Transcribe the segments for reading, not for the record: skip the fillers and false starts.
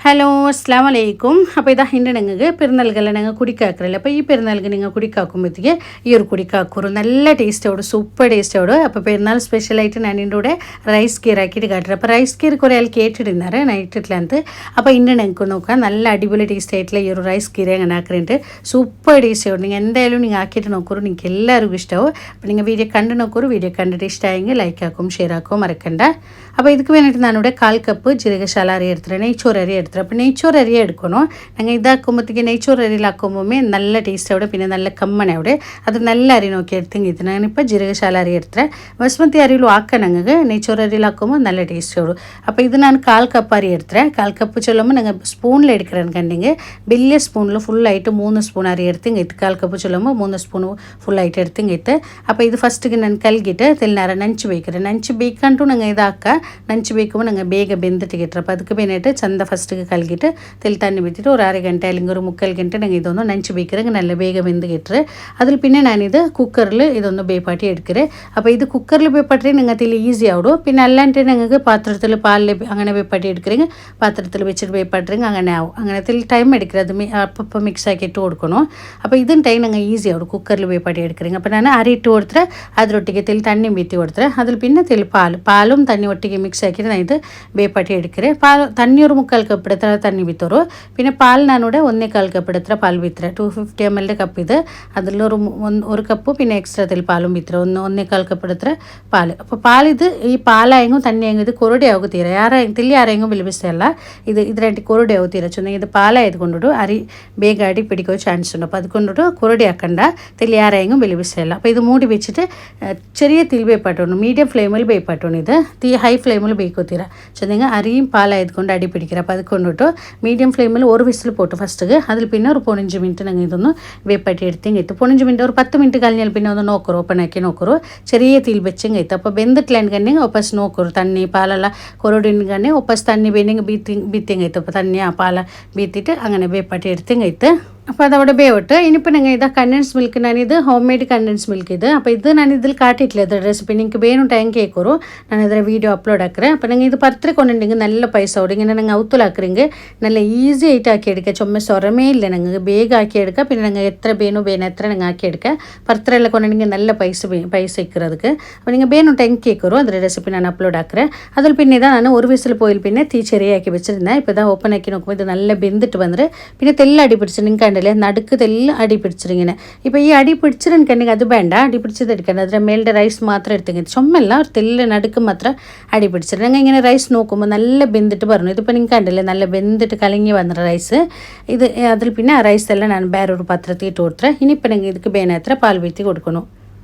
Hello അസ്സാം വലൈക്കും. അപ്പോൾ ഇതാ ഇന്ന് ഞങ്ങൾക്ക് പെരുന്നാൾക്കെല്ലാം ഞങ്ങൾ കുടിക്കാക്കറില്ല. അപ്പോൾ ഈ പെരുന്നാൾക്ക് നിങ്ങൾ കുടിക്കാക്കുമ്പോഴത്തേക്ക് ഈ ഒരു കുടിക്കാക്കൂറ് നല്ല ടേസ്റ്റോട് സൂപ്പർ ടേസ്റ്റോട്. അപ്പോൾ പെരുന്നാൾ സ്പെഷ്യലായിട്ട് ഞാൻ ഇതിൻ്റെ കൂടെ റൈസ് കീർ ആക്കിയിട്ട് കാട്ടുന്നത്. അപ്പോൾ റൈസ് കീർ കുറേ ആൾ കേട്ടിടുന്നാറ് നൈറ്റിട്ടില്ലാത്ത. അപ്പോൾ ഇന്ന് ഞങ്ങൾക്ക് നോക്കാം നല്ല അടിപൊളി ടേസ്റ്റ് ആയിട്ടുള്ള ഈ ഒരു റൈസ് കീർ അങ്ങനെ ആക്കുന്നുണ്ട്. സൂപ്പർ ടേസ്റ്റോട്. നിങ്ങൾ എന്തായാലും നിങ്ങൾ ആക്കിയിട്ട് നോക്കൂറ്, നിങ്ങൾക്ക് എല്ലാവർക്കും ഇഷ്ടമാവും. അപ്പോൾ നിങ്ങൾ വീഡിയോ കണ്ട് നോക്കൂറ്. വീഡിയോ കണ്ടിട്ട് ഇഷ്ടമായെങ്കിൽ ലൈക്ക് ആക്കും ഷെയർ ആക്കും മറക്കണ്ട. അപ്പോൾ ഇതിക്ക് വേണ്ടിയിട്ട് ഞാനിവിടെ 1/4 കപ്പ് ജീരകശാല അരി എടുത്തിട്ട് നെയ്ച്ചോറ് അരി എടുത്തിട്ട്. അപ്പോൾ നെയ്ച്ചോറ് അരി എടുക്കണം. ഞങ്ങൾ ഇതാക്കുമ്പോഴത്തേക്ക് നെയ്ച്ചോറ് അരിയിലാക്കുമ്പോൾ നല്ല ടേസ്റ്റ് അവിടെ, പിന്നെ നല്ല കമ്മണ അവിടെ. അത് നല്ല അരി നോക്കി എടുത്തെങ്കിൽ ഞാനിപ്പോൾ ജീരകശാല അരി എടുത്തിട്ട് ബസ്മതി അരിയിലും ആക്കണം. ഞങ്ങൾക്ക് നെയ്ച്ചോറ് അരിയിലാക്കുമ്പോൾ നല്ല ടേസ്റ്റ് ആവും. അപ്പോൾ ഇത് ഞാൻ 1/4 കപ്പ് അരി എടുത്തിട്ട് 1/4 കപ്പ് ചൊല്ലുമ്പോൾ ഞങ്ങൾ സ്പൂണിൽ എടുக்கிறேன்னு കണ്ടെങ്കിൽ വലിയ സ്പൂണിൽ ഫുള്ളായിട്ട് 3 സ്പൂൺ അരി എടുത്തെങ്കിട്ട് 1/4 കപ്പ് ചൊല്ലുമ്പോൾ 3 സ്പൂൺ ഫുള്ളായിട്ട് എടുത്തെങ്കിട്ട്. അപ്പോൾ ഇത് ഫസ്റ്റിಗೆ ನಾನು ಕಲ್ಗಿಟ್ಟು ತೆಲ್ನಾರ ನಂಚು ಬೇಯ್ತಾರೆ. ನಂಚು ಬೇಯ್ಕೊಂಡು ನಂಗೆ ಇದಾಕ ನಂಚು ಬೇಯ್ക്കുമ്പോൾ ನಂಗೆ ಬೇಗ ಬೆಂದಿಟ್ಟಿಗಿಟ್ರೆ. അപ്പോൾ ಅದಕ್ಕೆ ಬೇನಾയിട്ട് ಚಂದ ಫಸ್ಟಿಗೆ ಕಲ್ಗಿಟ್ಟು ತೆಲ್ ತಣ್ಣಿ ಬಿಟ್ಟಿಟ್ಟು ഒരു 1/2 ಗಂಟೆ അല്ലെങ്കിൽ ഒരു 3/4 ಗಂಟೆ ನಂಗೆ ಇದೊಂದು ನಂಚು ಬೇಯ್க்கிறಂಗೆ നല്ല ಬೇಗ ಬೆಂದಿಗಿಟ್ರೆ. അതിൽ പിന്നെ ഞാനിത് കുക്കറിൽ ഇതൊന്ന് ബേപ്പാട്ടി എടുക്കരെ. അപ്പോൾ ഇത് കുക്കറിൽ ബേപ്പാട്ടി നിങ്ങൾക്ക് ഇതിൽ ഈസി ആവും. പിന്നെ അല്ലാണ്ട് നിങ്ങൾക്ക് പാത്രത്തിൽ പാലിൽ അങ്ങനെ ബേപ്പാട്ടി എടുക്കരെങ്കിൽ പാത്രത്തിൽ വെച്ചിട്ട് ബേപ്പാട്ടിരെങ്കിൽ അങ്ങനെ ആവും. അങ്ങനത്തിൽ ടൈം എടുക്കരുത്. അപ്പം മിക്സ് ആക്കി ഇട്ട് കൊടുക്കണം. അപ്പോൾ ഇതിന് ടൈം നിങ്ങൾ ഈസി ആവും കുക്കറിൽ ബേപ്പാട്ടി എടുക്കരെങ്കിൽ. അപ്പോൾ ഞാൻ അരി ഇട്ട് കൊടുത്തിട്ട് അതിലൊട്ടിಗೆ ತೆಲ್ ತಣ್ಣಿ ಬಿತ್ತಿ കൊടുത്തിട്ട് അതിൽ പിന്നെ ತೆಲ್ പാലും തണ്ണി ഒട്ടിಗೆ ಮಿಕ್ಸ್ ಹಾಕಿದ್ರೆ ನಾನು ಇದು ಬೇಪಾಟಿ എടുക്കರೆ. ತಣ್ಣಿ ഒരു 3/4 ಕಪ್ ಇಡತ್ರ ತಣ್ಣಿ ಬಿತ್ತೋರು. പിന്നെ പാൽ ഞാനിവിടെ 1/4 കപ്പ് എടുത്ര പാൽ ಬಿತ್ತರೆ. 250 ml കപ്പ് ഇത്. അതിലൊരു 1 കപ്പ് പിന്നെ എക്സ്ട്രാ ತೆಲ್ പാലും ಬಿತ್ತರೆ. 1/4 കപ്പ് എടുത്ര പാൽ. അപ്പോൾ പാലിത് ഈ പാലായെങ്കിൽ തന്നെയെങ്കിൽ ഇത് കൊറടി ആകുത്തീര തെല്ലി ആരെങ്കിലും വിലപിച്ചല്ല. ഇതിനായിട്ട് കൊറടി ആകുത്തീര ചൊന്നെങ്കിൽ ഇത് പാലായത് കൊണ്ടിട്ട് അരി ಬೇಗ ಅಡಿ പിടിക്കോ ചാൻസ് ഉണ്ട്. അപ്പോൾ അതുകൊണ്ടിട്ട് കൊറടി ആക്കണ്ട, തെല്ലി ആരെങ്കിലും വിലപിച്ചല്ല. അപ്പോൾ ഇത് മൂടി വെച്ചിട്ട് ചെറിയ തീയിൽ ಬೇಯ್ಪಾಟೋಣ. മീഡിയം ഫ്ലെയിമിൽ ಬೇಯ್ಪಾಟೋಣ. ഇത് തീ ഹൈ ഫ്ലെയിമിൽ ಬೇಯ್ಕೋತೀರ ചൊന്നെങ്കിൽ അരിയും പാലായതുകൊണ്ട് അടി പിടിക്കിற. അപ്പോൾ അത് കൊണ്ടിട്ട് മീഡിയം ഫ്ലെയിമിൽ ഒരു വിസിൽ പോട്ട് ഫസ്റ്റിಗೆ. അതിൽ പിന്നെ ഒരു 15 മിനിറ്റ് ഞങ്ങൾ ഇതൊന്ന് വേപ്പാട്ടി എടുത്തെങ്കിട്ട് 15 മിനിറ്റ് ഒരു 10 മിനിറ്റ് കഴിഞ്ഞാൽ പിന്നെ ഒന്ന് നോക്കറു, ഓപ്പൺ ആക്കി നോക്കറു. ചെറിയ തീയിൽ വെച്ചെങ്കിട്ട്. അപ്പോൾ ಬೆಂದಿಟ್ಲೇನು ಕಣ್ಣೆ ಒಪ್ಪಸ್ ನೋಕರು ತಣ್ಣಿ ಪಾಲೆಲ್ಲ ಕೊರಡಿನ ಕಣ್ಣೆ ಒಪ್ಪಸ್ ತಣ್ಣಿ ಬೇನೆಗೆ ಬೀತೆಂಗೈತೆ. അപ്പോൾ തണ്ണി ആ പാല ബീത്തിട്ട് അങ്ങനെ വേപ്പാട്ടി എടുത്തെങ്കൈത്ത്. അപ്പോൾ അതവിടെ ಬೇವಿಟ್ಟು ഇനിയിപ്പോൾ ഞങ്ങൾ ഇതാ കണ്ടൻസ് മിൽക്ക്, ഞാനിത് ഹോം മെയ്ഡ് കണ്ടൻസ് മിൽക്ക് ഇത്. അപ്പോൾ ഇത് ഞാൻ ഇതിൽ കാട്ടിയിട്ടില്ല ഇത് റെസിപ്പി. നിങ്ങൾക്ക് ಬೇನುಂಟು ಹೆಂಗೆ ಕೇಕೋರು ನಾನು ಇದರ ವೀಡಿಯೋ ಅಪ್ಲೋಡ್ ಹಾಕ್ರೆ. അപ്പോൾ നിങ്ങൾ ഇത് പത്രക്കൊണ്ടെങ്കിൽ നല്ല പൈസ ഓടും. ഇങ്ങനെ നിങ്ങൾ ഔത്തുലാക്കರೆങ്കിൽ നല്ല ഈസി ആയിട്ട് ആക്കിയെടുക്കുക. ചുമ സ്വരമേ ഇല്ല. നിങ്ങൾക്ക് ಬೇಗ ആക്കിയെടുക്കുക. പിന്നെ നിങ്ങൾ എത്ര ಬೇನು എത്ര നിങ്ങൾ ആക്കിയെടുക്കുക. പത്രമെല്ലാം കൊണ്ടെങ്കിൽ നല്ല പൈസ ഇக்கிறதுக்கு. അപ്പോൾ നിങ്ങൾ ಬೇನುಂಟು ಹೆಂಗೆ ಕೇಕೋರು ಅದರ ರೆಸಿಪಿ ನಾನು ಅಪ್ಲೋಡ್ ಹಾಕ್ರೆ. അതിൽ പിന്നെ ഇതാ ഞാൻ ഒരു വിസിൽ പോയിൽ പിന്നെ തീ ചെറിയാക്കി വെച്ചിരുന്നേ. ഇപ്പോൾ ഇതാ ഓപ്പൺ ആക്കി നോക്കുമ്പോൾ ഇത് നല്ല വെന്തിട്ട് വന്നിട്ട് പിന്നെ തെല്ലാം അടി പിടിച്ച് നിങ്ങൾക്ക് കണ്ടില്ലേ നടുക്ക് തെല്ലാം അടി പിടിച്ചിരിങ്ങനെ. ഇപ്പോൾ ഈ അടി പിടിച്ചിട്ടുണ്ടെങ്കിൽ അത് വേണ്ട, അടി പിടിച്ചത് എടുക്കേണ്ട. അതിൻ്റെ മേളുടെ റൈസ് മാത്രം എടുത്തെങ്കിൽ ചുമല്ല ഒരു തെല്ല നടുക്ക് മാത്രം അടി പിടിച്ചിട്ട് ഞങ്ങൾ ഇങ്ങനെ റൈസ് നോക്കുമ്പോൾ നല്ല വെന്തിട്ട് പറഞ്ഞു. ഇതിപ്പോൾ നിങ്ങൾക്ക് കണ്ടില്ലേ നല്ല വെന്തിട്ട് കലങ്ങി വന്ന റൈസ് ഇത്. അതിൽ പിന്നെ ആ റൈസ് എല്ലാം ഞാൻ വേറൊരു പാത്രത്തിൽ ഇട്ട് കൊടുത്തേ. ഇനിയിപ്പോൾ ഞങ്ങൾ ഇതിക്ക് ಬೇನೆത്ര പാൽ വീത്തി കൊടുക്കണം.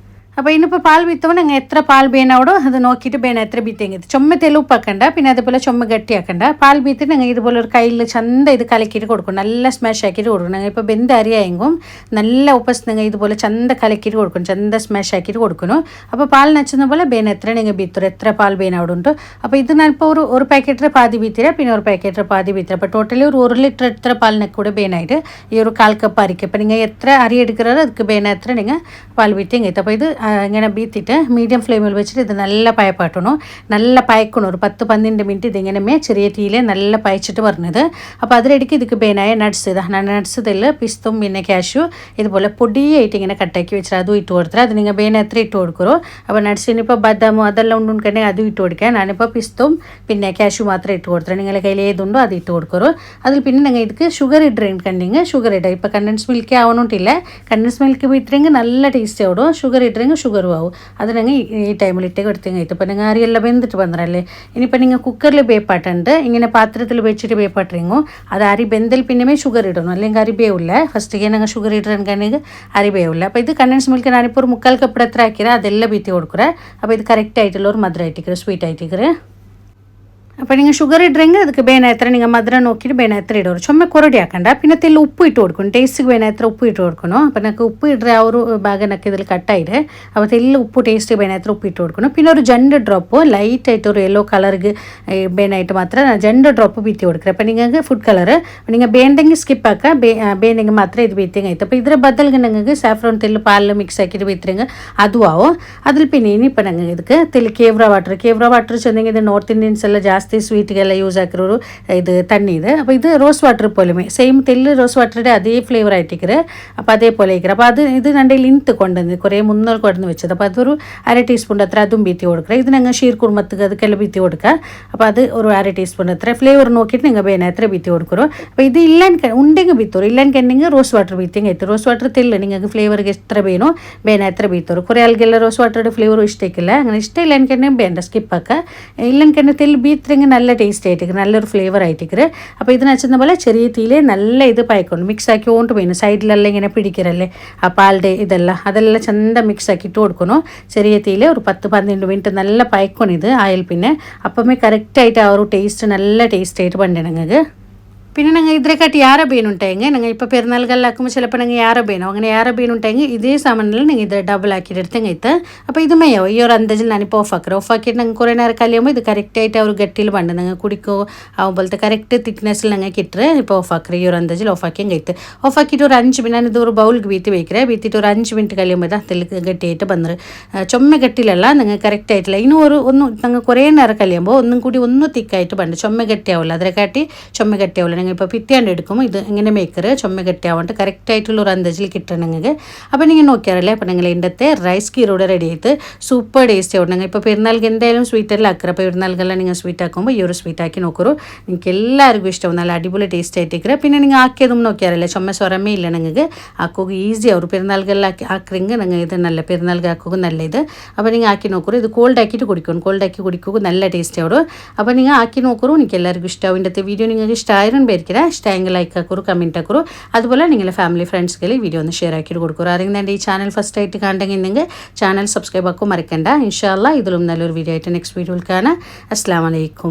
അപ്പോൾ ഇന്നിപ്പോൾ പാൽ ബീത്തവൻ ഞങ്ങൾ എത്ര പാൽ ಬೇನಾവോ അത് നോക്കിയിട്ട് ಬೇನೆ എത്ര ബീത്തെങ്കിൽ ചുമ തെല് ഉപ്പാക്കണ്ട, പിന്നെ അതേപോലെ ചുമ ഗട്ടിയാക്കണ്ട. പാൽ ബീത്തിട്ട് ഞങ്ങൾ ഇതുപോലെ ഒരു കയ്യിൽ ചന്ത ഇത് കലക്കിയിട്ട് കൊടുക്കണം. നല്ല സ്മാഷ് ആക്കിയിട്ട് കൊടുക്കണം. ഞങ്ങൾ ഇപ്പോൾ വെന്ത അരിയായെങ്കും നല്ല ഉപ്പസ് നിങ്ങൾ ഇതുപോലെ ചന്ത കലക്കിയിട്ട് കൊടുക്കണം, ചന്ത സ്മാഷ് ആക്കിയിട്ട് കൊടുക്കണം. അപ്പോൾ പാൽ നച്ചുന്ന പോലെ ಬೇನೆ എത്ര നിങ്ങൾ ബീത്തರು എത്ര പാൽ ಬೇನಾവോ ഉണ്ട്. അപ്പോൾ ഇത് ഞാനിപ്പോൾ ഒരു പാക്കറ്റിൽ പാതി ബീത്തിര, പിന്നെ ഒരു പാക്കറ്റിൽ പാതി ബീത്തിര. അപ്പോൾ ടോട്ടലി ഒരു 1 ലിറ്റർ എത്ര പാലിനൊക്കെ കൂടെ ಬೇನಾയിട്ട് ഈ ഒരു 1/4 കപ്പ് അരിക്ക്. അപ്പോൾ നിങ്ങൾ എത്ര അരി എടുക്കുന്നത് அதுக்கு ಬೇನೆ എത്ര നിങ്ങൾ പാൽ ബീത്തിങ്ങെത്തും. അപ്പോൾ ഇത് ഇങ്ങനെ ബീത്തിട്ട് മീഡിയം ഫ്ലെയിമിൽ വെച്ചിട്ട് ഇത് നല്ല പയപ്പാട്ടണം, നല്ല പയക്കണം. ഒരു 10-12 മിനിറ്റ് ഇതിങ്ങനെ ചെറിയ തീയിൽ നല്ല പയച്ചിട്ട് പറഞ്ഞത്. അപ്പോൾ അതിലിടയ്ക്ക് ഇതിക്ക് ಬೇನಾയ നട്ട്സ് ഇതാ നട്ട്സ് ഇതിൽ പിസ്തും പിന്നെ കാഷ്യൂ ഇതുപോലെ പൊടിയായിട്ട് ഇങ്ങനെ കട്ടാക്കി വെച്ചിട്ട് അതും ഇട്ട് കൊടുത്തത്. അത് നിങ്ങൾ ಬೇನೆ എത്ര ഇട്ട് കൊടുക്കുമോ. അപ്പോൾ നട്ട്സിനിപ്പോൾ ബദാമും അതെല്ലാം ഉണ്ടെങ്കിൽ അതും ഇട്ട് കൊടുക്കുക. ഞാനിപ്പോൾ പിസ്തും പിന്നെ കാഷ്യൂ മാത്രം ഇട്ട് കൊടുത്തത്. നിങ്ങളുടെ കയ്യിൽ ഏതുണ്ടോ അത് ഇട്ട് കൊടുക്കുമോ. അതിൽ പിന്നെ നിങ്ങൾ ഇതിക്ക് ഷുഗർ ഇട്ടെങ്കിൽ ഷുഗർ ഇടുക. ഇപ്പോൾ കണ്ടൻസ് മിൽക്ക് ആവണോട്ടില്ല, കണ്ടൻസ് മിൽക്ക് വിട്ടെങ്കിൽ നല്ല ടേസ്റ്റ് ആവും. ഷുഗർ ഇട്ടെങ്കിൽ ഷുഗറും ആവും. അത് ഞങ്ങൾ ഈ ടൈമിൽ ഇട്ടേക്ക് എടുത്തെങ്കിൽ ഇപ്പോൾ നിങ്ങൾ അരിയെല്ലാം വെന്തിട്ട് വന്നറല്ലേ. ഇനിയിപ്പോൾ നിങ്ങൾ കുക്കറിൽ ಬೇಪಾട്ടുണ്ട് ഇങ്ങനെ പാത്രത്തിൽ വെച്ചിട്ട് ಬೇಪಾಟ್ರಿಂಗು അത് അരി ಬೆಂದൽ പിന്നെ ഷുഗർ ഇടണം, അല്ലെങ്കിൽ അരി ಬೇವಿಲ್ಲ. ഫസ്റ്റിಗೆ ഞങ്ങൾ ഷുഗർ ഇട്ടിട്ടുണ്ടെങ്കിൽ അരി ಬೇವಿಲ್ಲ. അപ്പോൾ ഇത് കണ്ടൻസ് മിൽക്ക് ഞാനിപ്പോൾ ഒരു 3/4 കപ്പ് എത്ര ആക്കിയാൽ അതെല്ലാം ബീത്തി കൊടുക്കുക. അപ്പോൾ ഇത് കറക്റ്റ് ആയിട്ടുള്ള ഒരു മധുരം ആയിട്ടിരിക്കുക, സ്വീറ്റ് ആയിട്ടിരിക്കുക. അപ്പോൾ നിങ്ങൾ ഷുഗർ ഇട്ടെങ്കിൽ ಅದಕ್ಕೆ ಬೇನೆ എത്ര നിങ്ങൾ മധുരം നോക്കിയിട്ട് ಬೇನೆ എത്ര ഇടും. ചുമ കൊറടി ആക്കണ്ട. പിന്നെ തെല്ല് ഉപ്പ് ഇട്ട് കൊടുക്കണം. ടേസ്റ്റിക്ക് ಬೇನೆ എത്ര ഉപ്പ് ഇട്ട് കൊടുക്കണം. അപ്പോൾ നമുക്ക് ഉപ്പ് ഇടുക ആ ഒരു ഭാഗമൊക്കെ ഇതിൽ കട്ടായിട്ട്. അപ്പോൾ തെല്ല് ഉപ്പ് ടേസ്റ്റ് ಬೇನೆ എത്ര ഉപ്പ് ഇട്ട് കൊടുക്കണം. പിന്നെ ഒരു 2 ഡ്രോപ്പ് ലൈറ്റായിട്ട് ഒരു യെല്ലോ കളർക്ക് ಬೇನಾയിട്ട് മാത്രം 2 ഡ്രോപ്പ് ബീത്തി കൊടുക്കുക. അപ്പോൾ നിങ്ങൾക്ക് ഫുഡ് കളർ നിങ്ങൾ ಬೇണ്ടെങ്കിൽ സ്കിപ്പ് ആക്കുക, ಬೇನೆങ്കിൽ മാത്രം ഇത് ബീത്തിങ്ങായിട്ട്. അപ്പോൾ ഇതിൻ്റെ ബദലിಗೆ നിങ്ങൾക്ക് സാഫ്രോൺ തെല്ല് പാലിൽ മിക്സ് ആക്കിയിട്ട് ബീത്തിരെങ്കിൽ അതും ആവും. അതിൽ പിന്നെ ഇനിയിപ്പോൾ ഞങ്ങൾ ഇതിക്ക് തെല്ല് കേവ്ര വാട്ടർ ചെന്നെങ്കിൽ ഇത് നോർത്ത് ഇന്ത്യൻസ് എല്ലാം ಜಾಸ್ತಿ ಜಾಸ್ತಿ ಸ್ವೀಟ್ಗೆಲ್ಲ ಯೂಸ್ ಹಾಕಿರೋರು ಇದು ತಣ್ಣಿ ಇದೆ അപ്പോൾ ഇത് റോസ് വാട്ടർ പോലെമേ സെയിം തെല്ല് റോസ് വാട്ടറുടെ അതേ ഫ്ലേവർ ആയിട്ടിരിക്കുന്നത് അപ്പോൾ അതേപോലെ ഇരിക്കുന്നത് അപ്പോൾ അത് ഇത് രണ്ടേ ലിന്ത് കൊണ്ടുവന്ന് കുറേ മുന്നോട്ട് കൊണ്ടുവന്ന് വെച്ചത് അപ്പോൾ അതൊരു 1/2 ടീസ്പൂൺ അത്ര അതും ബീത്തി കൊടുക്കുക ഇത് നിങ്ങൾ ഷീർ കുർമത്തുക്ക് ಅದಕ್ಕೆಲ್ಲ ബീത്തി കൊടുക്കുക അപ്പോൾ അത് ഒരു 1/2 ടീസ്പൂൺ അത്ര ഫ്ലേവർ നോക്കിയിട്ട് നിങ്ങൾ ಬೇನೆ ಹತ್ರ ಬೀತಿ ಹೊಡ್ಕೊರು അപ്പോൾ ಇದು ಇಲ್ಲ ಉಂಡೆಗೆ ಬೀತೋರು ಇಲ್ಲ ಕೆನ್ನಿಂಗೆ ರೋಸ್ ವಾಟರ್ ಬೀತಿಂಗೆ ಐತೆ ರೋಸ್ ವಾಟರ್ ತೆಲ್ಲ ನಿಮಗೆ ಫ್ಲೇವರ್ಗೆ എത്ര ಬೇನೋ ಬೇನೆ ಹತ್ರ ಬೀತೋರು കുറേ ആൾക്കെಲ್ಲ ರೋಸ್ വാട്ടറുടെ ഫ്ലേവർ ഇഷ്ടമില്ല അങ്ങനെ ഇഷ്ടമില്ല എനിക്കെന്നെ വേണ്ട സ്കിപ്പാക്കുക ഇല്ലെന്നെ തെല്ല് ബീത്തിരെങ്കിൽ നല്ല ടേസ്റ്റ് ആയിട്ടിരിക്കും നല്ലൊരു ഫ്ലേവർ ആയിട്ടിരിക്കും അപ്പോൾ ഇതിന് വെച്ചെന്ന പോലെ ചെറിയ തീയിൽ നല്ല ഇത് പായ്ക്കൊണ്ട് മിക്സ് ആക്കി കൊണ്ട് പോയിന് സൈഡിലെല്ലാം ഇങ്ങനെ പിടിക്കരല്ലേ ആ പാലിൻ്റെ അതെല്ലാം ചന്ത മിക്സ് ആക്കിയിട്ട് കൊടുക്കണം ചെറിയ തീയിൽ ഒരു 10-12 മിനിറ്റ് നല്ല പായ്ക്കണം ഇത് ആയാൽ പിന്നെ അപ്പമേ കറക്റ്റായിട്ട് ആ ഒരു ടേസ്റ്റ് നല്ല ടേസ്റ്റ് ആയിട്ട് പണ്ടേ നിങ്ങൾക്ക് പിന്നെ ഞങ്ങൾ ഇതിനെക്കാട്ടി യാര ബീൻ ഉണ്ടെങ്കിൽ ഞങ്ങൾ ഇപ്പോൾ പെരുന്നാളുകളിലാക്കുമ്പോൾ ചിലപ്പോൾ ഞങ്ങൾ യാര ബീനോ അങ്ങനെ യാര ബീൻ ഉണ്ടെങ്കിൽ ഇതേ സാമാനിൽ നിങ്ങൾ ഇത് ഡബിൾ ആക്കിയിട്ട് എടുത്തെങ്കിൽ ഇത് അപ്പോൾ ഇത് മയോ ഈ ഒരു അന്തജിൽ ഞാനിപ്പോൾ ഓഫാക്കിയിട്ട് ഞങ്ങൾ കുറേ നേരം കല്ലുമ്പോൾ ഇത് കറക്റ്റായിട്ട് ആ ഒരു ഗട്ടിയിൽ പണ്ട് നിങ്ങൾ കുടിക്കോ ആകുമ്പോഴത്തെ കറക്റ്റ് തിക്നെസ്സിൽ ഞങ്ങൾക്ക് ഇട്ട് ഇപ്പോൾ ഓഫാക്കുക ഈ ഒരു അന്തജിൽ ഓഫാക്കിയും കഴിത്ത് ഓഫാക്കിയിട്ട് ഒരു 5 മിനിറ്റ് ഞാനിത് ഒരു ബൗൾക്ക് വീത്തി വയ്ക്കുക വീത്തിയിട്ട് ഒരു 5 മിനിറ്റ് കഴിയുമ്പോൾ അതിൽ ഗട്ടിയായിട്ട് വന്നത് ചുമ ഗട്ടിയിലല്ല നിങ്ങൾ കറക്റ്റായിട്ടില്ല ഇനി ഒന്ന് ഞങ്ങൾ കുറേ നേരം കഴിയുമ്പോൾ ഒന്നും കൂടി തിക്കായിട്ട് പണ്ട് ചുമ ഗട്ടിയാവില്ല അതിനെക്കാട്ടി ചുമ ഗട്ടിയാവില്ല ഇപ്പോൾ പിറ്റാണ്ട് എടുക്കും ഇത് ഇങ്ങനെ മേക്കറ് ചുമ കെട്ടിയാവാണ്ട് കറക്റ്റായിട്ടുള്ള ഒരു അന്തജിൽ കിട്ടണമെങ്കിൽ അപ്പോൾ നിങ്ങൾ നോക്കിയാറല്ലേ അപ്പോൾ നിങ്ങൾ ഇന്നത്തെ റൈസ് കീറോടെ റെഡി ആയിട്ട് സൂപ്പർ ടേസ്റ്റ് ആവണം ഇപ്പോൾ പെരുന്നാൾക്ക് എന്തായാലും സ്വീറ്റെല്ലാം ആക്കുക അപ്പോൾ പെരുന്നാൾക്കെല്ലാം നിങ്ങൾ സ്വീറ്റ് ആക്കുമ്പോൾ ഈ ഒരു സ്വീറ്റ് ആക്കി നോക്കൂ നിങ്ങൾക്ക് എല്ലാവർക്കും ഇഷ്ടവും നല്ല അടിപൊളി ടേസ്റ്റ് ആയിട്ടിരിക്കുക പിന്നെ നിങ്ങൾ ആക്കിയതും നോക്കിയാറല്ലേ ചുമ സ്വരമേ ഇല്ല നിങ്ങൾക്ക് ആക്കുക ഈസി ആവും പെരുന്നാൾക്കെല്ലാം ആക്കിയെങ്കിൽ നിങ്ങൾ ഇത് നല്ല പെരുന്നാൾക്ക് ആക്കുക നല്ല ഇത് അപ്പോൾ നിങ്ങൾ ആക്കി നോക്കൂ ഇത് കോൾഡ് ആക്കിയിട്ട് കുടിക്കണം കോൾഡ് ആക്കി കുടിക്കുക നല്ല ടേസ്റ്റ് ആവും അപ്പോൾ നിങ്ങൾ ആക്കി നോക്കൂ എനിക്ക് എല്ലാവർക്കും ഇഷ്ടമാവും ഇന്നത്തെ വീഡിയോ നിങ്ങൾക്ക് ഇഷ്ടമായിരം ഇഷ്ടമെങ്കിൽ ലൈക്ക് ആക്കൂ കമൻറ്റ് ആക്കൂ അതുപോലെ നിങ്ങളുടെ ഫാമിലി ഫ്രണ്ട്സ്ക്ക് ഈ വീഡിയോ ഒന്ന് ഷെയർ ആക്കിയിട്ട് കൊടുക്കൂ ആരെങ്കിലും എൻ്റെ ഈ ചാനൽ ഫസ്റ്റ് ആയിട്ട് കണ്ടെങ്കിൽ ചാനൽ സബ്സ്ക്രൈബ് ആക്കും മറക്കണ്ട ഇൻഷാ അല്ലാഹ് ഇതിലും നല്ലൊരു വീഡിയോ ആയിട്ട് നെക്സ്റ്റ് വീഡിയോയിൽ കാണാം അസ്സലാമു അലൈക്കും